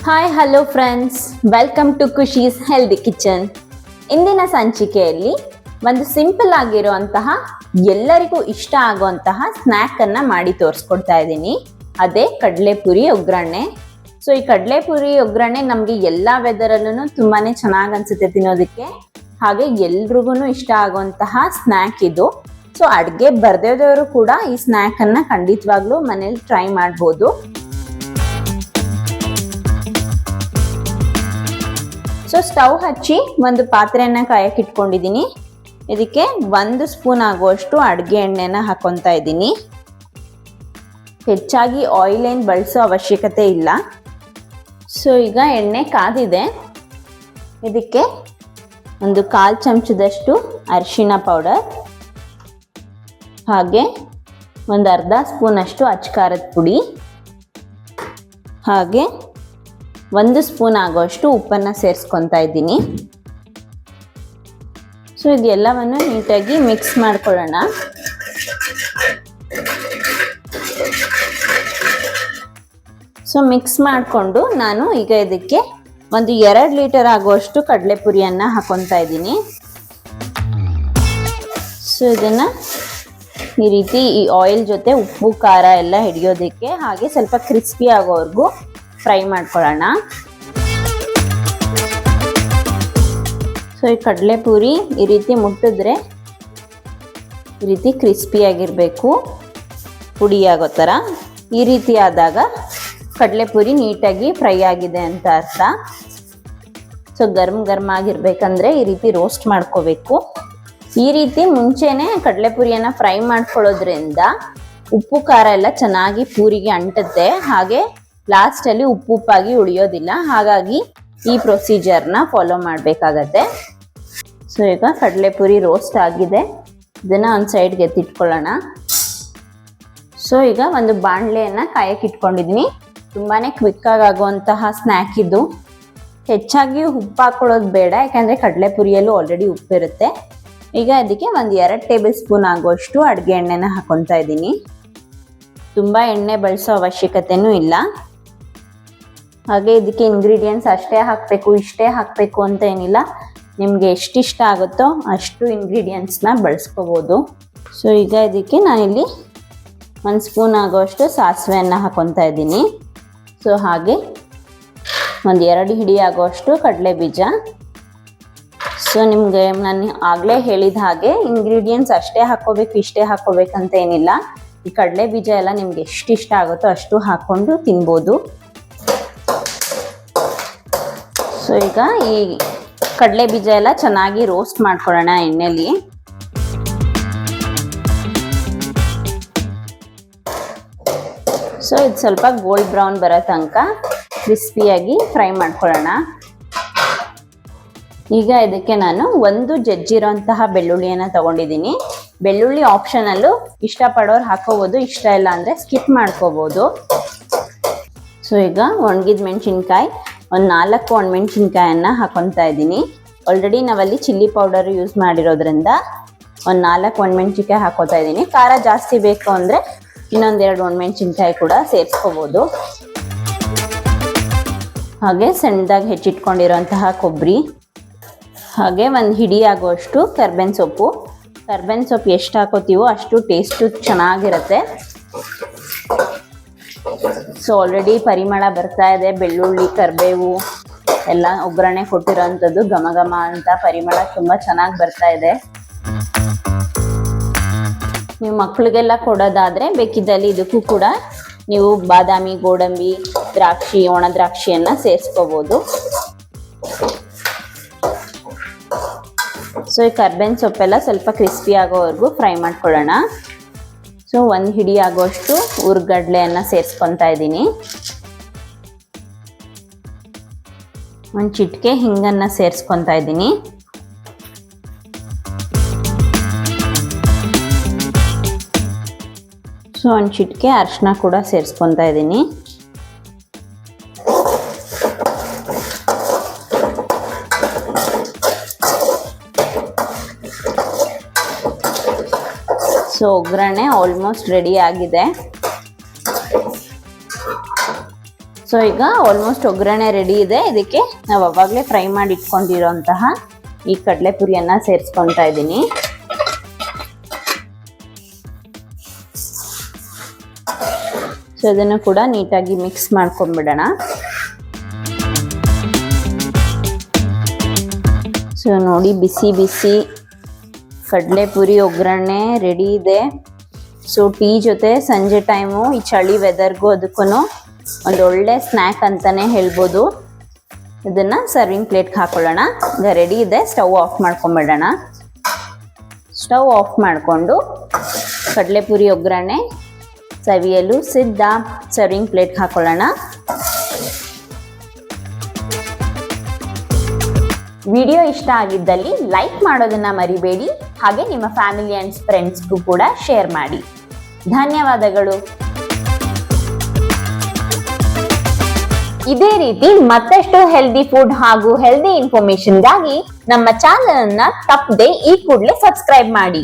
Hi hello friends, welcome to Khushi's healthy kitchen. ಇಂದಿನ ಸಂಚಿಕೆಯಲ್ಲಿ ಒಂದು ಸಿಂಪಲ್ ಆಗಿರುವಂತಹ ಎಲ್ಲರಿಗೂ ಇಷ್ಟ ಆಗುವಂತಹ ಸ್ನ್ಯಾಕ್ ಅನ್ನ ಮಾಡಿ ತೋರಿಸ್ಕೊಡ್ತಾ ಇದ್ದೀನಿ. ಅದೇ ಕಡಲೆಪುರಿ ಒಗ್ಗರಣೆ. ಸೊ ಈ ಕಡಲೆಪುರಿ ಒಗ್ಗರಣೆ ನಮಗೆ ಎಲ್ಲ ವೆದರಲ್ಲೂ ತುಂಬಾನೇ ಚೆನ್ನಾಗಿ ಅನ್ಸುತ್ತೆ ತಿನ್ನೋದಕ್ಕೆ. ಹಾಗೆ ಎಲ್ರಿಗೂ ಇಷ್ಟ ಆಗುವಂತಹ ಸ್ನ್ಯಾಕ್ ಇದು. ಸೊ ಅಡುಗೆ ಬರ್ದೇದವರು ಕೂಡ ಈ ಸ್ನ್ಯಾಕ್ ಅನ್ನ ಖಂಡಿತವಾಗ್ಲೂ ಮನೇಲಿ ಟ್ರೈ ಮಾಡ್ಬೋದು. ಸೊ ಸ್ಟವ್ ಹಚ್ಚಿ ಒಂದು ಪಾತ್ರೆಯನ್ನ ಕಾಯಕ್ಕೆ ಇಟ್ಕೊಂಡಿದ್ದೀನಿ. ಇದಕ್ಕೆ 1 ಸ್ಪೂನ್ ಆಗುವಷ್ಟು ಅಡುಗೆ ಎಣ್ಣೆನ ಹಾಕೊತಾ ಇದ್ದೀನಿ. ಹೆಚ್ಚಾಗಿ ಆಯಿಲ್ ಏನು ಬಳಸೋ ಅವಶ್ಯಕತೆ ಇಲ್ಲ. ಸೊ ಈಗ ಎಣ್ಣೆ ಕಾದಿದೆ. ಇದಕ್ಕೆ ಒಂದು 1/4 ಚಮಚದಷ್ಟು ಅರಿಶಿಣ ಪೌಡರ್, ಹಾಗೆ ಒಂದು ಅರ್ಧ ಸ್ಪೂನ್ ಅಷ್ಟು ಅಚ್ಕಾರದ ಪುಡಿ, ಹಾಗೆ 1 ಸ್ಪೂನ್ ಆಗುವಷ್ಟು ಉಪ್ಪನ್ನು ಸೇರಿಸ್ಕೊತಾ ಇದ್ದೀನಿ. ಸೊ ಇದೆಲ್ಲವನ್ನು ನೀಟಾಗಿ ಮಿಕ್ಸ್ ಮಾಡ್ಕೊಳ್ಳೋಣ. ಸೊ ಮಿಕ್ಸ್ ಮಾಡಿಕೊಂಡು ನಾನು ಈಗ ಇದಕ್ಕೆ ಒಂದು 2 ಲೀಟರ್ ಆಗುವಷ್ಟು ಕಡಲೆಪುರಿಯನ್ನು ಹಾಕೊತಾ ಇದ್ದೀನಿ. ಸೊ ಇದನ್ನು ಈ ರೀತಿ ಈ ಆಯಿಲ್ ಜೊತೆ ಉಪ್ಪು ಖಾರ ಎಲ್ಲ ಹಿಡಿಯೋದಕ್ಕೆ, ಹಾಗೆ ಸ್ವಲ್ಪ ಕ್ರಿಸ್ಪಿ ಆಗೋವರೆಗೂ ಫ್ರೈ ಮಾಡ್ಕೊಳ್ಳೋಣ. ಸೊ ಈ ಕಡಲೆಪುರಿ ಈ ರೀತಿ ಮುಟ್ಟಿದ್ರೆ ಈ ರೀತಿ ಕ್ರಿಸ್ಪಿ ಆಗಿರಬೇಕು, ಪುಡಿ ಆಗೋ ಥರ. ಈ ರೀತಿ ಆದಾಗ ಕಡಲೆಪುರಿ ನೀಟಾಗಿ ಫ್ರೈ ಆಗಿದೆ ಅಂತ ಅರ್ಥ. ಸೊ ಗರ್ಮ್ ಆಗಿರ್ಬೇಕಂದ್ರೆ ಈ ರೀತಿ ರೋಸ್ಟ್ ಮಾಡ್ಕೋಬೇಕು. ಈ ರೀತಿ ಮುಂಚೆನೆ ಕಡಲೆಪುರಿಯನ್ನು ಫ್ರೈ ಮಾಡ್ಕೊಳ್ಳೋದ್ರಿಂದ ಉಪ್ಪು ಖಾರ ಎಲ್ಲ ಚೆನ್ನಾಗಿ ಪೂರಿಗೆ ಅಂಟುತ್ತೆ, ಹಾಗೆ ಲಾಸ್ಟಲ್ಲಿ ಉಪ್ಪಾಗಿ ಉಳಿಯೋದಿಲ್ಲ. ಹಾಗಾಗಿ ಈ ಪ್ರೊಸೀಜರ್ನ ಫಾಲೋ ಮಾಡಬೇಕಾಗತ್ತೆ. ಸೊ ಈಗ ಕಡಲೆಪುರಿ ರೋಸ್ಟ್ ಆಗಿದೆ, ಇದನ್ನು ಒಂದು ಸೈಡ್ಗೆ ಎತ್ತಿಟ್ಕೊಳ್ಳೋಣ. ಸೊ ಈಗ ಒಂದು ಬಾಣಲೆಯನ್ನು ಕಾಯಕ್ಕೆ ಇಟ್ಕೊಂಡಿದ್ದೀನಿ. ತುಂಬಾ ಕ್ವಿಕ್ಕಾಗಿ ಆಗುವಂತಹ ಸ್ನ್ಯಾಕ್ ಇದು. ಹೆಚ್ಚಾಗಿ ಉಪ್ಪು ಹಾಕೊಳ್ಳೋದು ಬೇಡ, ಯಾಕಂದರೆ ಕಡಲೆಪುರಿಯಲ್ಲೂ ಆಲ್ರೆಡಿ ಉಪ್ಪಿರುತ್ತೆ. ಈಗ ಅದಕ್ಕೆ ಒಂದು 2 ಟೇಬಲ್ ಸ್ಪೂನ್ ಆಗುವಷ್ಟು ಅಡುಗೆ ಎಣ್ಣೆನ ಹಾಕೊತಾ ಇದ್ದೀನಿ. ತುಂಬ ಎಣ್ಣೆ ಬಳಸೋ ಅವಶ್ಯಕತೆನೂ ಇಲ್ಲ. ಹಾಗೆ ಇದಕ್ಕೆ ಇಂಗ್ರೀಡಿಯೆಂಟ್ಸ್ ಅಷ್ಟೇ ಹಾಕಬೇಕು, ಇಷ್ಟೇ ಹಾಕಬೇಕು ಅಂತ ಏನಿಲ್ಲ. ನಿಮಗೆ ಎಷ್ಟಿಷ್ಟ ಆಗುತ್ತೋ ಅಷ್ಟು ಇಂಗ್ರೀಡಿಯೆಂಟ್ಸ್ನ ಬಳಸ್ಕೋಬೋದು. ಸೊ ಈಗ ಇದಕ್ಕೆ ನಾನಿಲ್ಲಿ 1 ಸ್ಪೂನ್ ಆಗುವಷ್ಟು ಸಾಸಿವೆಯನ್ನು ಹಾಕೊತಾ ಇದ್ದೀನಿ. ಸೊ ಹಾಗೆ ಒಂದು 2 ಹಿಡಿ ಆಗುವಷ್ಟು ಕಡಲೆ ಬೀಜ. ಸೊ ನಿಮಗೆ ನಾನು ಆಗಲೇ ಹೇಳಿದ ಹಾಗೆ ಇಂಗ್ರೀಡಿಯೆಂಟ್ಸ್ ಅಷ್ಟೇ ಹಾಕ್ಕೋಬೇಕು, ಇಷ್ಟೇ ಹಾಕ್ಕೋಬೇಕಂತ ಏನಿಲ್ಲ. ಈ ಕಡಲೆ ಬೀಜ ಎಲ್ಲ ನಿಮ್ಗೆ ಎಷ್ಟು ಇಷ್ಟ ಆಗುತ್ತೋ ಅಷ್ಟು ಹಾಕ್ಕೊಂಡು ತಿನ್ಬೋದು. ಸೊ ಈಗ ಈ ಕಡಲೆ ಬೀಜ ಎಲ್ಲ ಚೆನ್ನಾಗಿ ರೋಸ್ಟ್ ಮಾಡ್ಕೊಳ್ಳೋಣ ಎಣ್ಣೆಲಿ. ಸೊ ಇದು ಸ್ವಲ್ಪ ಗೋಲ್ಡ್ ಬ್ರೌನ್ ಬರೋ ತನಕ ಕ್ರಿಸ್ಪಿಯಾಗಿ ಫ್ರೈ ಮಾಡ್ಕೊಳ್ಳೋಣ. ಈಗ ಇದಕ್ಕೆ ನಾನು 1 ಜಜ್ಜಿರೋಂತಹ ಬೆಳ್ಳುಳ್ಳಿಯನ್ನು ತಗೊಂಡಿದ್ದೀನಿ. ಬೆಳ್ಳುಳ್ಳಿ ಆಪ್ಷನಲ್ಲು, ಇಷ್ಟಪಡೋರು ಹಾಕೋಬೋದು, ಇಷ್ಟ ಇಲ್ಲ ಅಂದರೆ ಸ್ಕಿಪ್ ಮಾಡ್ಕೋಬೋದು. ಸೊ ಈಗ ಒಣಗಿದ ಮೆಣಸಿನ್ಕಾಯಿ, ಒಂದು 4 ಒಣಮೆಣಸಿನ್ಕಾಯನ್ನು ಹಾಕೊತಾ ಇದ್ದೀನಿ. ಆಲ್ರೆಡಿ ನಾವಲ್ಲಿ ಚಿಲ್ಲಿ ಪೌಡರ್ ಯೂಸ್ ಮಾಡಿರೋದ್ರಿಂದ ಒಂದು 4 ಒಣಮೆಣಸಿನ್ಕಾಯಿ ಹಾಕೋತಾ ಇದ್ದೀನಿ. ಖಾರ ಜಾಸ್ತಿ ಬೇಕು ಅಂದರೆ ಇನ್ನೊಂದು 2 ಒಣಮೆಣಸಿನ್ಕಾಯಿ ಕೂಡ ಸೇರಿಸ್ಕೋಬೋದು. ಹಾಗೆ ಸಣ್ಣದಾಗಿ ಹೆಚ್ಚಿಟ್ಕೊಂಡಿರೋಂತಹ ಕೊಬ್ಬರಿ, ಹಾಗೆ ಒಂದು ಹಿಡಿ ಆಗುವಷ್ಟು ಕರ್ಬೇವಿನ ಸೊಪ್ಪು. ಕರ್ಬೇವಿನ ಸೊಪ್ಪು ಎಷ್ಟು ಹಾಕೋತೀವೋ ಅಷ್ಟು ಟೇಸ್ಟು ಚೆನ್ನಾಗಿರುತ್ತೆ. ಸೊ ಆಲ್ರೆಡಿ ಪರಿಮಳ ಬರ್ತಾ ಇದೆ, ಬೆಳ್ಳುಳ್ಳಿ ಕರಿಬೇವು ಎಲ್ಲ ಒಗ್ಗರಣೆ ಕೊಟ್ಟಿರೋಂಥದ್ದು ಘಮ ಘಮ ಅಂತ ಪರಿಮಳ ತುಂಬ ಚೆನ್ನಾಗಿ ಬರ್ತಾ ಇದೆ. ನೀವು ಮಕ್ಕಳಿಗೆಲ್ಲ ಕೊಡೋದಾದರೆ ಬೇಕಿದ್ದಲ್ಲಿ ಇದಕ್ಕೂ ಕೂಡ ನೀವು ಬಾದಾಮಿ, ಗೋಡಂಬಿ, ದ್ರಾಕ್ಷಿ, ಒಣ ದ್ರಾಕ್ಷಿಯನ್ನು ಸೇರಿಸ್ಕೋಬೋದು. ಸೊ ಈ ಕರ್ಬೇವಿನ ಸೊಪ್ಪೆಲ್ಲ ಸ್ವಲ್ಪ ಕ್ರಿಸ್ಪಿ ಆಗೋವರೆಗೂ ಫ್ರೈ ಮಾಡ್ಕೊಳ್ಳೋಣ. ಸೊ 1 ಹಿಡಿ ಆಗುವಷ್ಟು ಹುರ್ಗಡ್ಲೆಯನ್ನು ಸೇರಿಸ್ಕೊತಾ ಇದ್ದೀನಿ. 1 ಚಿಟಿಕೆ ಹಿಂಗನ್ನು ಸೇರಿಸ್ಕೊತಾ ಇದ್ದೀನಿ. ಸೊ 1 ಚಿಟಿಕೆ ಅರಿಶಿನ ಕೂಡ ಸೇರಿಸ್ಕೊತಾ ಇದ್ದೀನಿ. ಸೊ ಒಗ್ಗರಣೆ ಆಲ್ಮೋಸ್ಟ್ ರೆಡಿ ಆಗಿದೆ. ಸೊ ಈಗ ಆಲ್ಮೋಸ್ಟ್ ಒಗ್ಗರಣೆ ರೆಡಿ ಇದೆ. ಇದಕ್ಕೆ ನಾವು ಅವಾಗಲೇ ಫ್ರೈ ಮಾಡಿ ಇಟ್ಕೊಂಡಿರೋಂತಹ ಈ ಕಡಲೆಪುರಿಯನ್ನು ಸೇರಿಸ್ಕೊತಾ ಇದ್ದೀನಿ. ಸೊ ಇದನ್ನು ಕೂಡ ನೀಟಾಗಿ ಮಿಕ್ಸ್ ಮಾಡ್ಕೊಂಡ್ಬಿಡೋಣ. ಸೊ ನೋಡಿ, ಬಿಸಿ ಬಿಸಿ ಕಡಲೆಪುರಿ ಒಗ್ಗರಣೆ ರೆಡಿ ಇದೆ. ಸೊ ಟೀ ಜೊತೆ ಸಂಜೆ ಟೈಮು ಈ ಚಳಿ ವೆದರ್ಗೂ ಅದಕ್ಕೂ ಒಂದು ಒಳ್ಳೆ ಸ್ನ್ಯಾಕ್ ಅಂತಾನೆ ಹೇಳ್ಬೋದು. ಇದನ್ನ ಸರ್ವಿಂಗ್ ಪ್ಲೇಟ್ಗೆ ಹಾಕೊಳ್ಳೋಣ. ಈಗ ರೆಡಿ ಇದೆ. ಸ್ಟವ್ ಆಫ್ ಮಾಡ್ಕೊಂಡ್ಬಿಡೋಣ. ಸ್ಟವ್ ಆಫ್ ಮಾಡಿಕೊಂಡು ಕಡಲೆಪುರಿ ಒಗ್ಗರಣೆ ಸವಿಯಲು ಸಿದ್ಧ. ಸರ್ವಿಂಗ್ ಪ್ಲೇಟ್ಗೆ ಹಾಕೊಳ್ಳೋಣ. ವಿಡಿಯೋ ಇಷ್ಟ ಆಗಿದ್ದಲ್ಲಿ ಲೈಕ್ ಮಾಡೋದನ್ನ ಮರಿಬೇಡಿ. ಹಾಗೆ ನಿಮ್ಮ ಫ್ಯಾಮಿಲಿ ಅಂಡ್ ಫ್ರೆಂಡ್ಸ್ಗೂ ಕೂಡ ಶೇರ್ ಮಾಡಿ. ಧನ್ಯವಾದಗಳು. ಇದೇ ರೀತಿ ಮತ್ತಷ್ಟು ಹೆಲ್ದಿ ಫುಡ್ ಹಾಗೂ ಹೆಲ್ದಿ ಇನ್ಫಾರ್ಮೇಶನ್ಗಾಗಿ ನಮ್ಮ ಚಾನೆಲ್ ಅನ್ನ ತಪ್ಪದೆ ಈ ಕೂಡಲೇ ಸಬ್ಸ್ಕ್ರೈಬ್ ಮಾಡಿ.